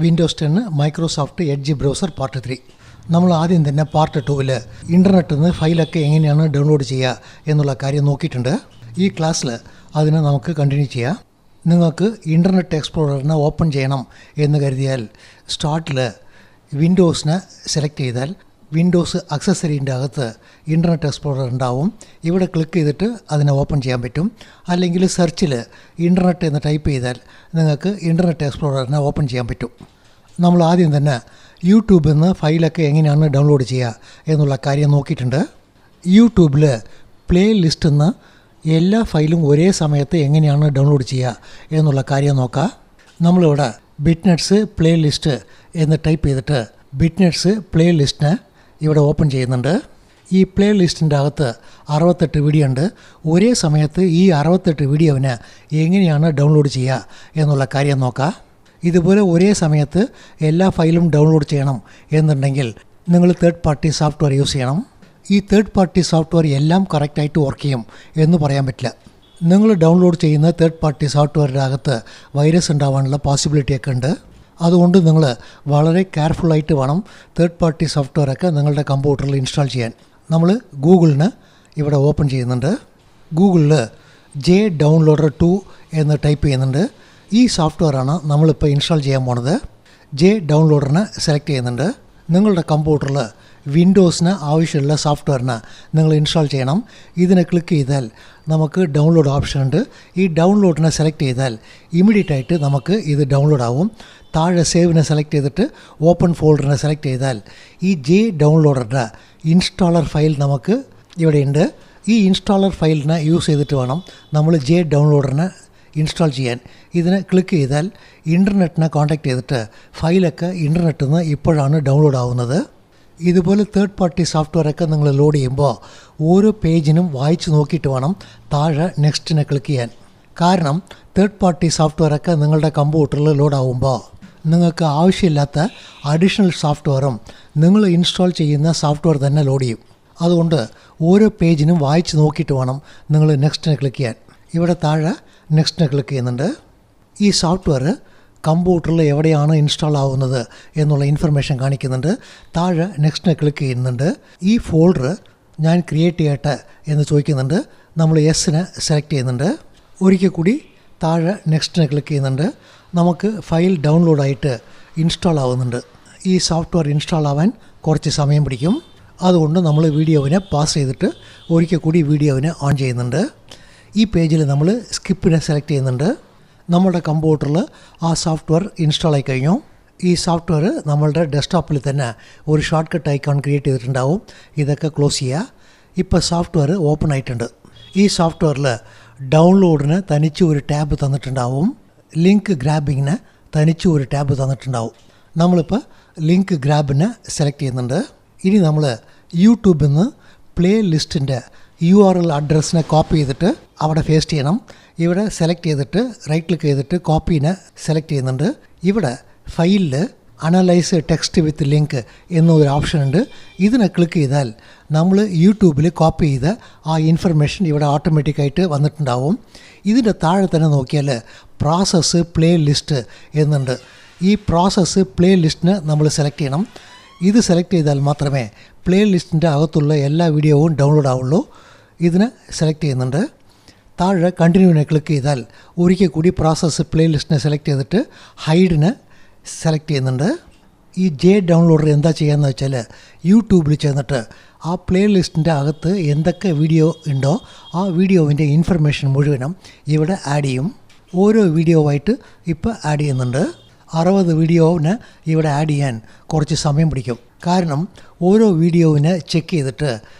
Windows 10 Microsoft edge browser part 3. നമ്മൾ ആദ്യം തന്നെ പാർട്ട് 2-ൽ ഇൻ്റർനെറ്റിൽ നിന്ന് ഫയലൊക്കെ എങ്ങനെയാണ് ഡൗൺലോഡ് ചെയ്യുക എന്നുള്ള കാര്യം നോക്കിയിട്ടുണ്ട്. ഈ ക്ലാസ്സിൽ അതിനെ നമുക്ക് കണ്ടിന്യൂ ചെയ്യാം. നിങ്ങൾക്ക് ഇൻ്റർനെറ്റ് എക്സ്പ്ലോററിനെ ഓപ്പൺ ചെയ്യണം എന്ന് കരുതിയാൽ സ്റ്റാർട്ടിൽ വിൻഡോസിനെ സെലക്ട് ചെയ്താൽ വിൻഡോസ് അക്സസറീൻ്റെ അകത്ത് ഇൻ്റർനെറ്റ് എക്സ്പ്ലോറർ ഉണ്ടാവും. ഇവിടെ ക്ലിക്ക് ചെയ്തിട്ട് അതിനെ ഓപ്പൺ ചെയ്യാൻ പറ്റും. അല്ലെങ്കിൽ സെർച്ചിൽ ഇൻ്റർനെറ്റ് എന്ന് ടൈപ്പ് ചെയ്താൽ നിങ്ങൾക്ക് ഇൻ്റർനെറ്റ് എക്സ്പ്ലോററിനെ ഓപ്പൺ ചെയ്യാൻ പറ്റും. നമ്മൾ ആദ്യം തന്നെ യൂട്യൂബിൽ നിന്ന് ഫയലൊക്കെ എങ്ങനെയാണ് ഡൗൺലോഡ് ചെയ്യുക എന്നുള്ള കാര്യം നോക്കിയിട്ടുണ്ട്. യൂട്യൂബിൽ പ്ലേ ലിസ്റ്റിൽ നിന്ന് എല്ലാ ഫയലും ഒരേ സമയത്ത് എങ്ങനെയാണ് ഡൗൺലോഡ് ചെയ്യുക എന്നുള്ള കാര്യം നോക്കാം. നമ്മളിവിടെ ബിറ്റ്നെറ്റ്സ് പ്ലേ ലിസ്റ്റ് എന്ന് ടൈപ്പ് ചെയ്തിട്ട് ബിറ്റ്നെറ്റ്സ് പ്ലേ ലിസ്റ്റിനെ ഇവിടെ ഓപ്പൺ ചെയ്യുന്നുണ്ട്. ഈ പ്ലേ ലിസ്റ്റിൻ്റെ അകത്ത് 68 വീഡിയോ ഉണ്ട്. ഒരേ സമയത്ത് ഈ 68 വീഡിയോവിനെ എങ്ങനെയാണ് ഡൗൺലോഡ് ചെയ്യുക എന്നുള്ള കാര്യം നോക്കാം. ഇതുപോലെ ഒരേ സമയത്ത് എല്ലാ ഫയലും ഡൗൺലോഡ് ചെയ്യണം എന്നുണ്ടെങ്കിൽ നിങ്ങൾ തേർഡ് പാർട്ടി സോഫ്റ്റ്വെയർ യൂസ് ചെയ്യണം. ഈ തേർഡ് പാർട്ടി സോഫ്റ്റ്വെയർ എല്ലാം കറക്റ്റായിട്ട് വർക്ക് ചെയ്യും എന്ന് പറയാൻ പറ്റില്ല. നിങ്ങൾ ഡൗൺലോഡ് ചെയ്യുന്ന തേർഡ് പാർട്ടി സോഫ്റ്റ്വെയറിൻ്റെ അകത്ത് വൈറസ് ഉണ്ടാവാനുള്ള പോസിബിലിറ്റിയൊക്കെ ഉണ്ട്. അതുകൊണ്ട് നിങ്ങൾ വളരെ കെയർഫുള്ളായിട്ട് വേണം തേർഡ് പാർട്ടി സോഫ്റ്റ്വെയറൊക്കെ നിങ്ങളുടെ കമ്പ്യൂട്ടറിൽ ഇൻസ്റ്റാൾ ചെയ്യാൻ. നമ്മൾ ഗൂഗിളിന് ഇവിടെ ഓപ്പൺ ചെയ്യുന്നുണ്ട്. ഗൂഗിളിൽ ജെ ഡൗൺലോഡർ 2 എന്ന് ടൈപ്പ് ചെയ്യുന്നുണ്ട്. ഈ സോഫ്റ്റ്വെയറാണ് നമ്മളിപ്പോൾ ഇൻസ്റ്റാൾ ചെയ്യാൻ പോണത്. ജെ ഡൗൺലോഡറിനെ സെലക്ട് ചെയ്യുന്നുണ്ട്. നിങ്ങളുടെ കമ്പ്യൂട്ടറിൽ വിൻഡോസിന് ആവശ്യമുള്ള സോഫ്റ്റ്വെയറിന് നിങ്ങൾ ഇൻസ്റ്റാൾ ചെയ്യണം. ഇതിനെ ക്ലിക്ക് ചെയ്താൽ നമുക്ക് ഡൗൺലോഡ് ഓപ്ഷൻ ഉണ്ട്. ഈ ഡൗൺലോഡിനെ സെലക്ട് ചെയ്താൽ ഇമ്മീഡിയറ്റ് ആയിട്ട് നമുക്ക് ഇത് ഡൗൺലോഡ് ആവും. താഴെ സേവിനെ സെലക്ട് ചെയ്തിട്ട് ഓപ്പൺ ഫോൾഡറിനെ സെലക്ട് ചെയ്താൽ ഈ ജെ ഡൗൺലോഡറിൻ്റെ ഇൻസ്റ്റാളർ ഫയൽ നമുക്ക് ഇവിടെയുണ്ട്. ഈ ഇൻസ്റ്റാളർ ഫയലിനെ യൂസ് ചെയ്തിട്ട് വേണം നമ്മൾ ജെ ഡൗൺലോഡറിനെ ഇൻസ്റ്റാൾ ചെയ്യാൻ. ഇതിനെ ക്ലിക്ക് ചെയ്താൽ ഇൻ്റർനെറ്റിനെ കോൺടാക്റ്റ് ചെയ്തിട്ട് ഫയലൊക്കെ ഇൻ്റർനെറ്റിൽ നിന്ന് ഇപ്പോഴാണ് ഡൗൺലോഡ് ആവുന്നത്. ഇതുപോലെ തേർഡ് പാർട്ടി സോഫ്റ്റ്വെയറൊക്കെ നിങ്ങൾ ലോഡ് ചെയ്യുമ്പോൾ ഓരോ പേജിനും വായിച്ച് നോക്കിയിട്ട് വേണം താഴെ നെക്സ്റ്റിനെ ക്ലിക്ക് ചെയ്യാൻ. കാരണം തേർഡ് പാർട്ടി സോഫ്റ്റ്വെയറൊക്കെ നിങ്ങളുടെ കമ്പ്യൂട്ടറിൽ ലോഡ് ആവുമ്പോൾ നിങ്ങൾക്ക് ആവശ്യമില്ലാത്ത അഡീഷണൽ സോഫ്റ്റ്വെയറും നിങ്ങൾ ഇൻസ്റ്റാൾ ചെയ്യുന്ന സോഫ്റ്റ്വെയർ തന്നെ ലോഡ് ചെയ്യും. അതുകൊണ്ട് ഓരോ പേജിനും വായിച്ച് നോക്കിയിട്ട് വേണം നിങ്ങൾ നെക്സ്റ്റിനെ ക്ലിക്ക് ചെയ്യാൻ. ഇവിടെ താഴെ നെക്സ്റ്റിനെ ക്ലിക്ക് ചെയ്യുന്നുണ്ട്. ഈ സോഫ്റ്റ്വെയർ കമ്പ്യൂട്ടറിൽ എവിടെയാണ് ഇൻസ്റ്റാൾ ആവുന്നത് എന്നുള്ള ഇൻഫർമേഷൻ കാണിക്കുന്നുണ്ട്. താഴെ നെക്സ്റ്റിനെ ക്ലിക്ക് ചെയ്യുന്നുണ്ട്. ഈ ഫോൾഡർ ഞാൻ ക്രിയേറ്റ് ചെയ്യട്ടെ എന്ന് ചോദിക്കുന്നുണ്ട്. നമ്മൾ എസിനെ സെലക്ട് ചെയ്യുന്നുണ്ട്. ഒരിക്കൽ കൂടി താഴെ നെക്സ്റ്റിനെ ക്ലിക്ക് ചെയ്യുന്നുണ്ട്. നമുക്ക് ഫയൽ ഡൗൺലോഡായിട്ട് ഇൻസ്റ്റാൾ ആവുന്നുണ്ട്. ഈ സോഫ്റ്റ്വെയർ ഇൻസ്റ്റാൾ ആവാൻ കുറച്ച് സമയം പിടിക്കും. അതുകൊണ്ട് നമ്മൾ വീഡിയോവിനെ പാസ് ചെയ്തിട്ട് ഒരിക്കൽ കൂടി വീഡിയോവിനെ ഓൺ ചെയ്യുന്നുണ്ട്. ഈ പേജിൽ നമ്മൾ സ്കിപ്പിനെ സെലക്ട് ചെയ്യുന്നുണ്ട്. നമ്മുടെ കമ്പ്യൂട്ടറിൽ ആ സോഫ്റ്റ്വെയർ ഇൻസ്റ്റാൾ ആയി കഴിഞ്ഞു. ഈ സോഫ്റ്റ്വെയർ നമ്മളുടെ ഡെസ്ക്ടോപ്പിൽ തന്നെ ഒരു ഷോർട്ട് കട്ട് ഐക്കൺ ക്രിയേറ്റ് ചെയ്തിട്ടുണ്ടാവും. ഇതൊക്കെ ക്ലോസ് ചെയ്യുക. ഇപ്പോൾ സോഫ്റ്റ്വെയർ ഓപ്പൺ ആയിട്ടുണ്ട്. ഈ സോഫ്റ്റ്വെയറിൽ ഡൗൺലോഡിന് തനിച്ച് ഒരു ടാബ് തന്നിട്ടുണ്ടാവും. ലിങ്ക് ഗ്രാബിങ്ങിന് തനിച്ച് ഒരു ടാബ് തന്നിട്ടുണ്ടാവും. നമ്മളിപ്പോൾ ലിങ്ക് ഗ്രാബിനെ സെലക്ട് ചെയ്യുന്നുണ്ട്. ഇനി നമ്മൾ യൂട്യൂബിൽ നിന്ന് പ്ലേ ലിസ്റ്റിൻ്റെ URL അഡ്രസ്സിനെ കോപ്പി ചെയ്തിട്ട് അവിടെ പേസ്റ്റ് ചെയ്യണം. ഇവിടെ സെലക്ട് ചെയ്തിട്ട് റൈറ്റ് ക്ലിക്ക് ചെയ്തിട്ട് കോപ്പീനെ സെലക്ട് ചെയ്യുന്നുണ്ട്. ഇവിടെ ഫയലിൽ അനലൈസ് ടെക്സ്റ്റ് വിത്ത് ലിങ്ക് എന്നൊരു ഓപ്ഷൻ ഉണ്ട്. ഇതിനെ ക്ലിക്ക് ചെയ്താൽ നമ്മൾ യൂട്യൂബിൽ കോപ്പി ചെയ്ത ആ ഇൻഫർമേഷൻ ഇവിടെ ഓട്ടോമാറ്റിക്കായിട്ട് വന്നിട്ടുണ്ടാവും. ഇതിൻ്റെ താഴെ തന്നെ നോക്കിയാൽ പ്രോസസ്സ് പ്ലേ ലിസ്റ്റ് എന്നുണ്ട്. ഈ പ്രോസസ്സ് പ്ലേ ലിസ്റ്റിന് നമ്മൾ സെലക്ട് ചെയ്യണം. ഇത് സെലക്ട് ചെയ്താൽ മാത്രമേ പ്ലേ ലിസ്റ്റിൻ്റെ അകത്തുള്ള എല്ലാ വീഡിയോവും ഡൗൺലോഡ് ആവുള്ളൂ. ഇതിനെ സെലക്ട് ചെയ്യുന്നുണ്ട്. താഴെ കണ്ടിന്യൂവിനെ ക്ലിക്ക് ചെയ്താൽ ഒരിക്കൽ കൂടി പ്രോസസ്സ് പ്ലേ ലിസ്റ്റിനെ സെലക്ട് ചെയ്തിട്ട് ഹൈഡിനെ സെലക്ട് ചെയ്യുന്നുണ്ട്. ഈ ജെ ഡൗൺലോഡർ എന്താ ചെയ്യാന്ന് വെച്ചാൽ യൂട്യൂബിൽ ചെന്നിട്ട് ആ പ്ലേ ലിസ്റ്റിൻ്റെ അകത്ത് എന്തൊക്കെ വീഡിയോ ഉണ്ടോ ആ വീഡിയോവിൻ്റെ ഇൻഫർമേഷൻ മുഴുവനും ഇവിടെ ആഡ് ചെയ്യും. ഓരോ വീഡിയോവായിട്ട് ഇപ്പോൾ ആഡ് ചെയ്യുന്നുണ്ട്. 60 വീഡിയോവിന് ഇവിടെ ആഡ് ചെയ്യാൻ കുറച്ച് സമയം പിടിക്കും. കാരണം ഓരോ വീഡിയോവിനെ ചെക്ക് ചെയ്തിട്ട്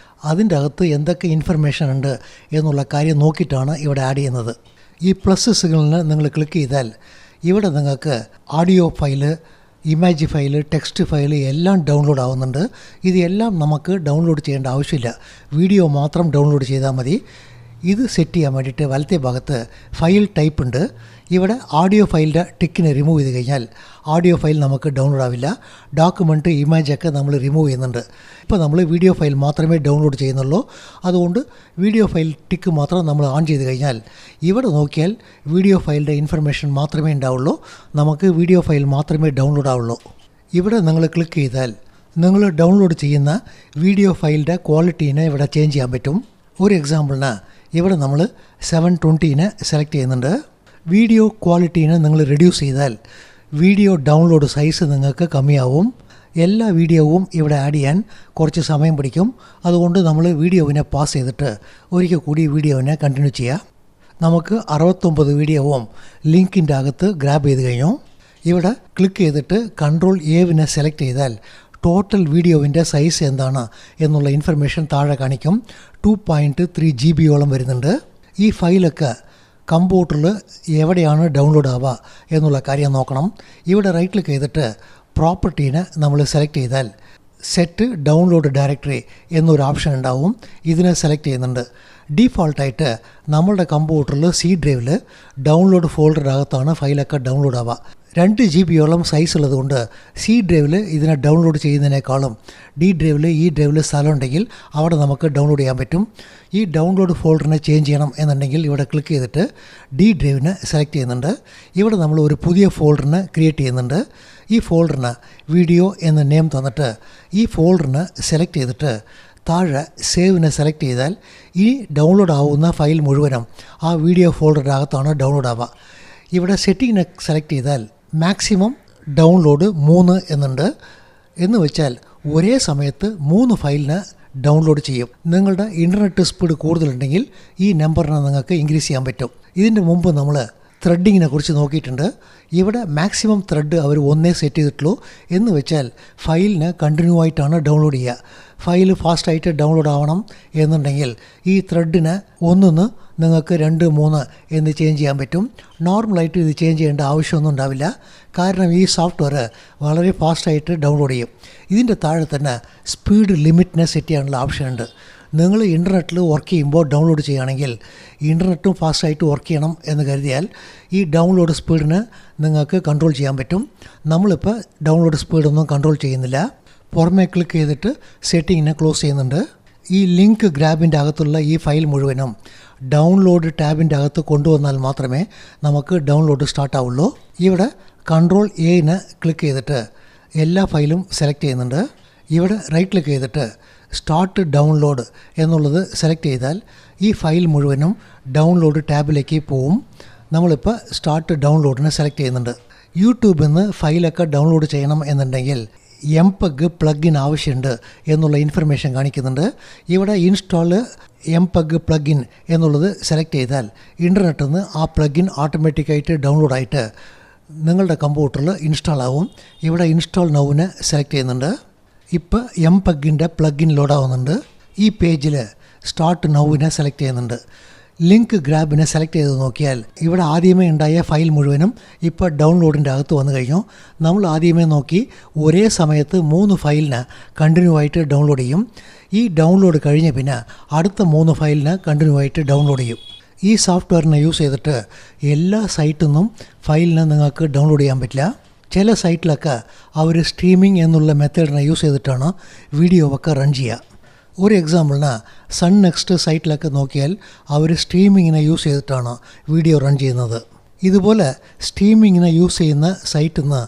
അതിൻ്റെ അകത്ത് എന്തൊക്കെ ഇൻഫർമേഷൻ ഉണ്ട് എന്നുള്ള കാര്യം നോക്കിയിട്ടാണ് ഇവിടെ ആഡ് ചെയ്യുന്നത്. ഈ പ്ലസ് സിഗ്നലിന് നിങ്ങൾ ക്ലിക്ക് ചെയ്താൽ ഇവിടെ നിങ്ങൾക്ക് audio file, image file, text file എല്ലാം ഡൗൺലോഡ് ആവുന്നുണ്ട്. ഇതെല്ലാം നമുക്ക് ഡൗൺലോഡ് ചെയ്യേണ്ട ആവശ്യമില്ല. വീഡിയോ മാത്രം ഡൗൺലോഡ് ചെയ്താൽ മതി. ഇത് സെറ്റ് ചെയ്യാൻ വേണ്ടിയിട്ട് വലത്തെ ഭാഗത്ത് ഫയൽ ടൈപ്പ് ഉണ്ട്. ഇവിടെ ഓഡിയോ ഫയലിൻ്റെ ടിക്കിനെ റിമൂവ് ചെയ്ത് കഴിഞ്ഞാൽ ഓഡിയോ ഫയൽ നമുക്ക് ഡൗൺലോഡ് ആവില്ല. ഡോക്യുമെൻറ്റ് ഇമേജൊക്കെ നമ്മൾ റിമൂവ് ചെയ്യുന്നുണ്ട്. ഇപ്പോൾ നമ്മൾ വീഡിയോ ഫയൽ മാത്രമേ ഡൗൺലോഡ് ചെയ്യുന്നുള്ളൂ. അതുകൊണ്ട് വീഡിയോ ഫയൽ ടിക്ക് മാത്രം നമ്മൾ ഓൺ ചെയ്ത് കഴിഞ്ഞാൽ ഇവിടെ നോക്കിയാൽ വീഡിയോ ഫയലിൻ്റെ ഇൻഫർമേഷൻ മാത്രമേ ഉണ്ടാവുള്ളൂ. നമുക്ക് വീഡിയോ ഫയൽ മാത്രമേ ഡൗൺലോഡ് ആവുള്ളൂ. ഇവിടെ നിങ്ങൾ ക്ലിക്ക് ചെയ്താൽ നിങ്ങൾ ഡൗൺലോഡ് ചെയ്യുന്ന വീഡിയോ ഫയലിൻ്റെ ക്വാളിറ്റീനെ ഇവിടെ ചേഞ്ച് ചെയ്യാൻ പറ്റും. ഒരു എക്സാമ്പിളിന് ഇവിടെ നമ്മൾ 720 സെലക്ട് ചെയ്യുന്നുണ്ട്. വീഡിയോ ക്വാളിറ്റീനെ നിങ്ങൾ റെഡ്യൂസ് ചെയ്താൽ വീഡിയോ ഡൗൺലോഡ് സൈസ് നിങ്ങൾക്ക് കമ്മിയാവും. എല്ലാ വീഡിയോവും ഇവിടെ ആഡ് ചെയ്യാൻ കുറച്ച് സമയം പിടിക്കും. അതുകൊണ്ട് നമ്മൾ വീഡിയോവിനെ പാസ് ചെയ്തിട്ട് ഒരിക്കൽ കൂടി വീഡിയോവിനെ കണ്ടിന്യൂ ചെയ്യാം. നമുക്ക് 69 വീഡിയോവും ലിങ്കിൻ്റെ അകത്ത് ഗ്രാബ് ചെയ്ത് കഴിഞ്ഞു. ഇവിടെ ക്ലിക്ക് ചെയ്തിട്ട് Ctrl+A സെലക്ട് ചെയ്താൽ ടോട്ടൽ വീഡിയോവിൻ്റെ സൈസ് എന്താണ് എന്നുള്ള ഇൻഫർമേഷൻ താഴെ കാണിക്കും. 2.3 GB വരുന്നുണ്ട്. ഈ ഫയലൊക്കെ കമ്പ്യൂട്ടറിൽ എവിടെയാണ് ഡൗൺലോഡ് ആവുക എന്നുള്ള കാര്യം നോക്കണം. ഇവിടെ റൈറ്റ് ക്ലിക്ക് ചെയ്തിട്ട് പ്രോപ്പർട്ടീനെ നമ്മൾ സെലക്ട് ചെയ്താൽ സെറ്റ് ഡൗൺലോഡ് ഡയറക്ടറി എന്നൊരു ഓപ്ഷൻ ഉണ്ടാവും. ഇതിനെ സെലക്ട് ചെയ്യുന്നുണ്ട്. ഡീഫോൾട്ടായിട്ട് നമ്മളുടെ കമ്പ്യൂട്ടറിൽ സി ഡ്രൈവിൽ ഡൗൺലോഡ് ഫോൾഡറിൻ്റെ അകത്താണ് ഫയലൊക്കെ ഡൗൺലോഡ് ആവുക. 2 GB സൈസ് ഉള്ളതുകൊണ്ട് സി ഡ്രൈവിൽ ഇതിനെ ഡൗൺലോഡ് ചെയ്യുന്നതിനേക്കാളും ഡി ഡ്രൈവിൽ ഈ ഡ്രൈവിൽ സ്ഥലം ഉണ്ടെങ്കിൽ അവിടെ നമുക്ക് ഡൗൺലോഡ് ചെയ്യാൻ പറ്റും. ഈ ഡൗൺലോഡ് ഫോൾഡറിനെ ചേഞ്ച് ചെയ്യണം എന്നുണ്ടെങ്കിൽ ഇവിടെ ക്ലിക്ക് ചെയ്തിട്ട് ഡി ഡ്രൈവിനെ സെലക്ട് ചെയ്യുന്നുണ്ട്. ഇവിടെ നമ്മൾ ഒരു പുതിയ ഫോൾഡറിനെ ക്രിയേറ്റ് ചെയ്യുന്നുണ്ട്. ഈ ഫോൾഡറിന് വീഡിയോ എന്ന നെയിം തന്നിട്ട് ഈ ഫോൾഡറിനെ സെലക്ട് ചെയ്തിട്ട് താഴെ സേവിനെ സെലക്ട് ചെയ്താൽ ഈ ഡൗൺലോഡ് ആവുന്ന ഫയൽ മുഴുവനും ആ വീഡിയോ ഫോൾഡറിൻ്റെ അകത്താണ് ഡൗൺലോഡ് ആവുക. ഇവിടെ സെറ്റിങ്ങിനെ സെലക്ട് ചെയ്താൽ മാക്സിമം ഡൗൺലോഡ് 3 എന്നുണ്ട്. എന്ന് വെച്ചാൽ ഒരേ സമയത്ത് 3 ഫയലിന് ഡൗൺലോഡ് ചെയ്യും. നിങ്ങളുടെ ഇൻ്റർനെറ്റ് സ്പീഡ് കൂടുതലുണ്ടെങ്കിൽ ഈ നമ്പറിനെ നിങ്ങൾക്ക് ഇൻക്രീസ് ചെയ്യാൻ പറ്റും. ഇതിൻ്റെ മുമ്പ് നമ്മൾ ത്രെഡിങ്ങിനെ കുറിച്ച് നോക്കിയിട്ടുണ്ട്. ഇവിടെ മാക്സിമം ത്രെഡ് അവർ 1 സെറ്റ് ചെയ്തിട്ടുള്ളൂ. എന്ന് വെച്ചാൽ ഫയലിന് കണ്ടിന്യൂ ആയിട്ടാണ് ഡൗൺലോഡ് ചെയ്യുക. ഫയൽ ഫാസ്റ്റായിട്ട് ഡൗൺലോഡ് ആവണം എന്നുണ്ടെങ്കിൽ ഈ ത്രെഡിന് 1 നിങ്ങൾക്ക് 2, 3 എന്ന് ചേഞ്ച് ചെയ്യാൻ പറ്റും. നോർമലായിട്ട് ഇത് ചേഞ്ച് ചെയ്യേണ്ട ആവശ്യമൊന്നും ഉണ്ടാവില്ല. കാരണം ഈ സോഫ്റ്റ്വെയർ വളരെ ഫാസ്റ്റായിട്ട് ഡൗൺലോഡ് ചെയ്യും. ഇതിൻ്റെ താഴെ തന്നെ സ്പീഡ് ലിമിറ്റിനെ സെറ്റ് ചെയ്യാനുള്ള ഓപ്ഷൻ ഉണ്ട്. നിങ്ങൾ ഇൻ്റർനെറ്റിൽ വർക്ക് ചെയ്യുമ്പോൾ ഡൗൺലോഡ് ചെയ്യുകയാണെങ്കിൽ ഇൻ്റർനെറ്റും ഫാസ്റ്റായിട്ട് വർക്ക് ചെയ്യണം എന്ന് കരുതിയാൽ ഈ ഡൗൺലോഡ് സ്പീഡിന് നിങ്ങൾക്ക് കൺട്രോൾ ചെയ്യാൻ പറ്റും. നമ്മളിപ്പോൾ ഡൗൺലോഡ് സ്പീഡൊന്നും കൺട്രോൾ ചെയ്യുന്നില്ല. പുറമേ ക്ലിക്ക് ചെയ്തിട്ട് സെറ്റിങ്ങിനെ ക്ലോസ് ചെയ്യുന്നുണ്ട്. ഈ ലിങ്ക് ഗ്രാബിൻ്റെ അകത്തുള്ള ഈ ഫയൽ മുഴുവനും ഡൗൺലോഡ് ടാബിൻ്റെ അകത്ത് കൊണ്ടുവന്നാൽ മാത്രമേ നമുക്ക് ഡൗൺലോഡ് സ്റ്റാർട്ട് ആവുള്ളൂ. ഇവിടെ Ctrl+A ക്ലിക്ക് ചെയ്തിട്ട് എല്ലാ ഫയലും സെലക്ട് ചെയ്യുന്നുണ്ട്. ഇവിടെ റൈറ്റ് ക്ലിക്ക് ചെയ്തിട്ട് സ്റ്റാർട്ട് ഡൗൺലോഡ് എന്നുള്ളത് സെലക്ട് ചെയ്താൽ ഈ ഫയൽ മുഴുവനും ഡൗൺലോഡ് ടാബിലേക്ക് പോവും. നമ്മളിപ്പോൾ സ്റ്റാർട്ട് ഡൗൺലോഡിനെ സെലക്ട് ചെയ്യുന്നുണ്ട്. യൂട്യൂബിൽ നിന്ന് ഫയലൊക്കെ ഡൗൺലോഡ് ചെയ്യണം എന്നുണ്ടെങ്കിൽ MPEG പ്ലഗിൻ ആവശ്യമുണ്ട് എന്നുള്ള ഇൻഫർമേഷൻ കാണിക്കുന്നുണ്ട്. ഇവിടെ ഇൻസ്റ്റാൾ MPEG പ്ലഗിൻ എന്നുള്ളത് സെലക്ട് ചെയ്താൽ ഇൻ്റർനെറ്റിൽ നിന്ന് ആ പ്ലഗിൻ ഓട്ടോമാറ്റിക്കായിട്ട് ഡൗൺലോഡായിട്ട് നിങ്ങളുടെ കമ്പ്യൂട്ടറിൽ ഇൻസ്റ്റാൾ ആവും. ഇവിടെ ഇൻസ്റ്റാൾ നൗവിനെ സെലക്ട് ചെയ്യുന്നുണ്ട്. ഇപ്പോൾ MPEGൻ്റെ പ്ലഗിൻ ലോഡാവുന്നുണ്ട്. ഈ പേജിൽ സ്റ്റാർട്ട് നൗവിനെ സെലക്ട് ചെയ്യുന്നുണ്ട്. ലിങ്ക് ഗ്രാബിനെ സെലക്ട് ചെയ്ത് നോക്കിയാൽ ഇവിടെ ആദ്യമേ ഉണ്ടായ ഫയൽ മുഴുവനും ഇപ്പോൾ ഡൗൺലോഡിൻ്റെ അകത്ത് വന്നു കഴിഞ്ഞു. നമ്മൾ ആദ്യമേ നോക്കി ഒരേ സമയത്ത് 3 ഫയലിന് കണ്ടിന്യൂ ആയിട്ട് ഡൗൺലോഡ് ചെയ്യും. ഈ ഡൗൺലോഡ് കഴിഞ്ഞ് പിന്നെ അടുത്ത 3 ഫയലിന് കണ്ടിന്യൂ ആയിട്ട് ഡൗൺലോഡ് ചെയ്യും. ഈ സോഫ്റ്റ്വെയറിനെ യൂസ് ചെയ്തിട്ട് എല്ലാ സൈറ്റിൽ നിന്നും ഫയലിനെ നിങ്ങൾക്ക് ഡൗൺലോഡ് ചെയ്യാൻ പറ്റില്ല. ചില സൈറ്റിലൊക്കെ അവർ സ്ട്രീമിംഗ് എന്നുള്ള മെത്തേഡിനെ യൂസ് ചെയ്തിട്ടാണ് വീഡിയോ ഒക്കെ റൺ ചെയ്യുക. ഒരു എക്സാമ്പിളിന് സൺ നെക്സ്റ്റ് സൈറ്റിലൊക്കെ നോക്കിയാൽ അവർ സ്ട്രീമിങ്ങിനെ യൂസ് ചെയ്തിട്ടാണ് വീഡിയോ റൺ ചെയ്യുന്നത്. ഇതുപോലെ സ്ട്രീമിങ്ങിനെ യൂസ് ചെയ്യുന്ന സൈറ്റിൽ നിന്ന്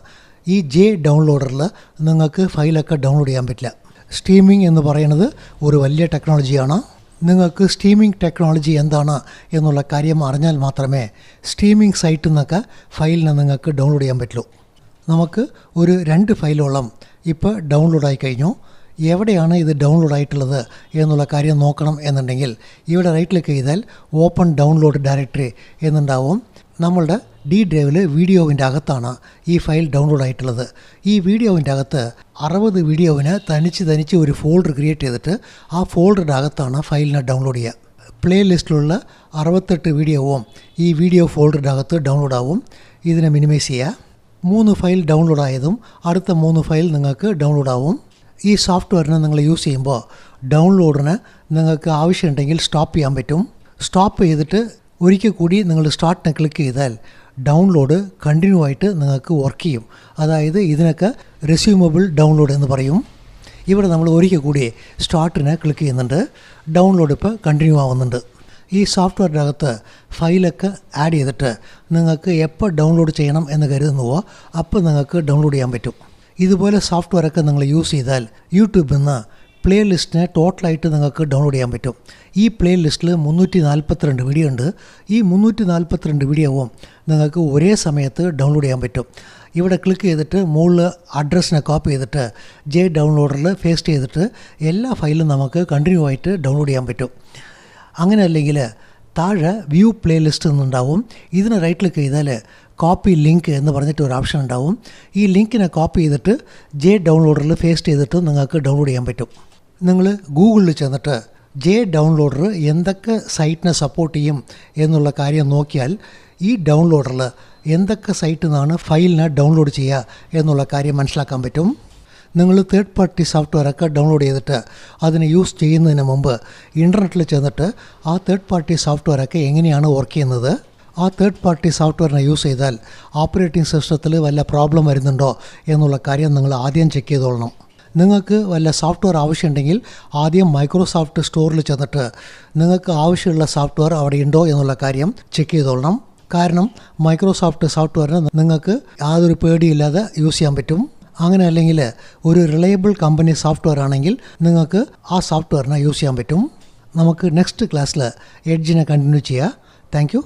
ഈ ഡൗൺലോഡറിൽ നിങ്ങൾക്ക് ഫയലൊക്കെ ഡൗൺലോഡ് ചെയ്യാൻ പറ്റില്ല. സ്ട്രീമിംഗ് എന്ന് പറയുന്നത് ഒരു വലിയ ടെക്നോളജിയാണ്. നിങ്ങൾക്ക് സ്ട്രീമിംഗ് ടെക്നോളജി എന്താണ് എന്നുള്ള കാര്യം അറിഞ്ഞാൽ മാത്രമേ സ്ട്രീമിംഗ് സൈറ്റിൽ നിന്നൊക്കെ ഫയലിനെ നിങ്ങൾക്ക് ഡൗൺലോഡ് ചെയ്യാൻ പറ്റുള്ളൂ. നമുക്ക് ഒരു 2 ഫയലോളം ഇപ്പോൾ ഡൗൺലോഡായി കഴിഞ്ഞു. എവിടെയാണ് ഇത് ഡൗൺലോഡ് ആയിട്ടുള്ളത് എന്നുള്ള കാര്യം നോക്കണം എന്നുണ്ടെങ്കിൽ ഇവിടെ റൈറ്റ് ക്ലിക്ക് ചെയ്താൽ ഓപ്പൺ ഡൗൺലോഡ് ഡയറക്ടറി എന്നുണ്ടാവും. നമ്മളുടെ ഡി ഡ്രൈവിൽ വീഡിയോവിൻ്റെ അകത്താണ് ഈ ഫയൽ ഡൗൺലോഡ് ആയിട്ടുള്ളത്. ഈ വീഡിയോവിൻ്റെ അകത്ത് 60 വീഡിയോവിന് തനിച്ച് ഒരു ഫോൾഡർ ക്രിയേറ്റ് ചെയ്തിട്ട് ആ ഫോൾഡറിൻ്റെ അകത്താണ് ഫയലിനെ ഡൗൺലോഡ് ചെയ്യുക. പ്ലേ ലിസ്റ്റിലുള്ള 68 വീഡിയോവും ഈ വീഡിയോ ഫോൾഡറിൻ്റെ അകത്ത് ഡൗൺലോഡ് ആവും. ഇതിനെ മിനിമൈസ് ചെയ്യുക. 3 ഫയൽ ഡൗൺലോഡ് ആയതും അടുത്ത 3 ഫയൽ നിങ്ങൾക്ക് ഡൗൺലോഡ് ആവും. ഈ സോഫ്റ്റ്വെയറിനെ നിങ്ങൾ യൂസ് ചെയ്യുമ്പോൾ ഡൗൺലോഡിന് നിങ്ങൾക്ക് ആവശ്യമുണ്ടെങ്കിൽ സ്റ്റോപ്പ് ചെയ്യാൻ പറ്റും. സ്റ്റോപ്പ് ചെയ്തിട്ട് ഒരിക്കൽ കൂടി നിങ്ങൾ സ്റ്റാർട്ടിനെ ക്ലിക്ക് ചെയ്താൽ ഡൗൺലോഡ് കണ്ടിന്യൂ ആയിട്ട് നിങ്ങൾക്ക് വർക്ക് ചെയ്യും. അതായത് ഇതിനൊക്കെ റെസ്യൂമബിൾ ഡൗൺലോഡ് എന്ന് പറയും. ഇവിടെ നമ്മൾ ഒരിക്കൽ കൂടി സ്റ്റാർട്ടിനെ ക്ലിക്ക് ചെയ്യുന്നുണ്ട്. ഡൗൺലോഡ് ഇപ്പോൾ കണ്ടിന്യൂ ആവുന്നുണ്ട്. ഈ സോഫ്റ്റ്വെയറിൻ്റെ അകത്ത് ഫയലൊക്കെ ആഡ് ചെയ്തിട്ട് നിങ്ങൾക്ക് എപ്പോൾ ഡൗൺലോഡ് ചെയ്യണം എന്ന് കരുതുന്നുവോ അപ്പോൾ നിങ്ങൾക്ക് ഡൗൺലോഡ് ചെയ്യാൻ പറ്റും. ഇതുപോലെ സോഫ്റ്റ്വെയറൊക്കെ നിങ്ങൾ യൂസ് ചെയ്താൽ യൂട്യൂബിൽ നിന്ന് പ്ലേ ലിസ്റ്റിനെ ടോട്ടലായിട്ട് നിങ്ങൾക്ക് ഡൗൺലോഡ് ചെയ്യാൻ പറ്റും. ഈ പ്ലേ ലിസ്റ്റിൽ 342 വീഡിയോ ഉണ്ട്. ഈ 342 വീഡിയോവും നിങ്ങൾക്ക് ഒരേ സമയത്ത് ഡൗൺലോഡ് ചെയ്യാൻ പറ്റും. ഇവിടെ ക്ലിക്ക് ചെയ്തിട്ട് മുകളിൽ അഡ്രസ്സിനെ കോപ്പി ചെയ്തിട്ട് ഡൗൺലോഡറിൽ പേസ്റ്റ് ചെയ്തിട്ട് എല്ലാ ഫയലും നമുക്ക് കണ്ടിന്യൂ ആയിട്ട് ഡൗൺലോഡ് ചെയ്യാൻ പറ്റും. അങ്ങനെ അല്ലെങ്കിൽ താഴെ വ്യൂ പ്ലേ ലിസ്റ്റ് എന്നുണ്ടാവും. ഇതിന് റൈറ്റ് ക്ലിക്ക് ചെയ്താൽ കോപ്പി ലിങ്ക് എന്ന് പറഞ്ഞിട്ട് ഒരു ഓപ്ഷൻ ഉണ്ടാവും. ഈ ലിങ്കിനെ കോപ്പി ചെയ്തിട്ട് ഡൗൺലോഡറിൽ പേസ്റ്റ് ചെയ്തിട്ട് നിങ്ങൾക്ക് ഡൗൺലോഡ് ചെയ്യാൻ പറ്റും. നിങ്ങൾ ഗൂഗിളിൽ ചെന്നിട്ട് ഡൗൺലോഡർ എന്തൊക്കെ സൈറ്റിനെ സപ്പോർട്ട് ചെയ്യും എന്നുള്ള കാര്യം നോക്കിയാൽ ഈ ഡൗൺലോഡറിൽ എന്തൊക്കെ സൈറ്റിൽ നിന്നാണ് ഫയലിനെ ഡൗൺലോഡ് ചെയ്യുക എന്നുള്ള കാര്യം മനസ്സിലാക്കാൻ പറ്റും. നിങ്ങൾ തേർഡ് പാർട്ടി സോഫ്റ്റ്വെയറൊക്കെ ഡൗൺലോഡ് ചെയ്തിട്ട് അതിനെ യൂസ് ചെയ്യുന്നതിന് മുമ്പ് ഇൻ്റർനെറ്റിൽ ചെന്നിട്ട് ആ തേർഡ് പാർട്ടി സോഫ്റ്റ്വെയറൊക്കെ എങ്ങനെയാണ് വർക്ക് ചെയ്യുന്നത്, ആ തേർഡ് പാർട്ടി സോഫ്റ്റ്വെയറിനെ യൂസ് ചെയ്താൽ ഓപ്പറേറ്റിംഗ് സിസ്റ്റത്തിൽ വല്ല പ്രോബ്ലം വരുന്നുണ്ടോ എന്നുള്ള കാര്യം നിങ്ങൾ ആദ്യം ചെക്ക് ചെയ്തോളണം. നിങ്ങൾക്ക് വല്ല സോഫ്റ്റ്വെയർ ആവശ്യമുണ്ടെങ്കിൽ ആദ്യം മൈക്രോസോഫ്റ്റ് സ്റ്റോറിൽ ചെന്നിട്ട് നിങ്ങൾക്ക് ആവശ്യമുള്ള സോഫ്റ്റ്വെയർ അവിടെ ഉണ്ടോ എന്നുള്ള കാര്യം ചെക്ക് ചെയ്തോളണം. കാരണം മൈക്രോസോഫ്റ്റ് സോഫ്റ്റ്വെയറിന് നിങ്ങൾക്ക് യാതൊരു പേടിയില്ലാതെ യൂസ് ചെയ്യാൻ പറ്റും. അങ്ങനെ അല്ലെങ്കിൽ ഒരു റിലയബിൾ കമ്പനി സോഫ്റ്റ്വെയർ ആണെങ്കിൽ നിങ്ങൾക്ക് ആ സോഫ്റ്റ്വെയറിനെ യൂസ് ചെയ്യാൻ പറ്റും. നമുക്ക് നെക്സ്റ്റ് ക്ലാസ്സിൽ എഡ്ജിനെ കണ്ടിന്യൂ ചെയ്യാം. Thank you.